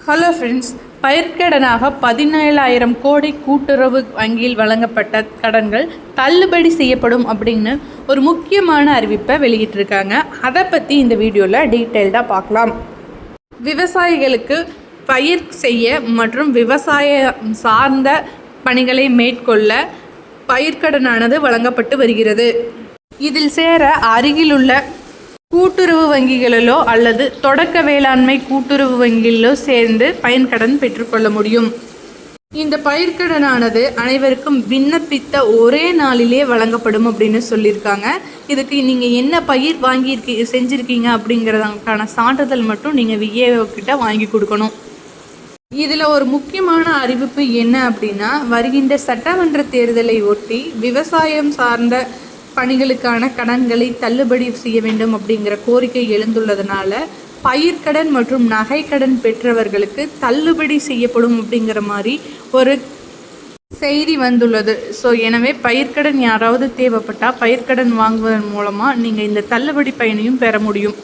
Hello friends, பயிர்க்கடனாக 17,000 கோடி கூட்டுறவு வங்கியில் வழங்கப்பட்ட கடன்கள் தள்ளுபடி செய்யப்படும் அப்படின்னு ஒரு முக்கியமான அறிவிப்பை வெளியிட்டிருக்காங்க. அதை பற்றி இந்த வீடியோவில் டீட்டெயில்டாக பார்க்கலாம். விவசாயிகளுக்கு பயிர் செய்ய மற்றும் விவசாயம் சார்ந்த பணிகளை மேற்கொள்ள பயிர்க்கடனானது வழங்கப்பட்டு வருகிறது. இதில் சேர அருகிலுள்ள கூட்டுறவு வங்கிகளிலோ அல்லது தொடக்க வேளாண்மை கூட்டுறவு வங்கிகளிலோ சேர்ந்து பயன்கடன் பெற்றுக்கொள்ள முடியும். இந்த பயிர்க்கடனானது அனைவருக்கும் விண்ணப்பித்த ஒரே நாளிலே வழங்கப்படும் அப்படின்னு சொல்லியிருக்காங்க. இதுக்கு நீங்கள் என்ன பயிர் செஞ்சுருக்கீங்க அப்படிங்கிறதுக்கான சான்றிதழ் மட்டும் நீங்கள் விஏஓ கிட்ட வாங்கி கொடுக்கணும். இதில் ஒரு முக்கியமான அறிவிப்பு என்ன அப்படின்னா, வருகின்ற சட்டமன்ற தேர்தலை ஒட்டி விவசாயம் சார்ந்த பணிகளுக்கான கடன்களை தள்ளுபடி செய்ய வேண்டும் அப்படிங்கிற கோரிக்கை எழுந்துள்ளதுனால பயிர்க்கடன் மற்றும் நகைக்கடன் பெற்றவர்களுக்கு தள்ளுபடி செய்யப்படும் அப்படிங்கிற மாதிரி ஒரு செய்தி வந்துள்ளது. எனவே பயிர்க்கடன் யாராவது தேவைப்பட்டால் பயிர்க்கடன் வாங்குவதன் மூலமாக நீங்கள் இந்த தள்ளுபடி பயனையும் பெற முடியும்.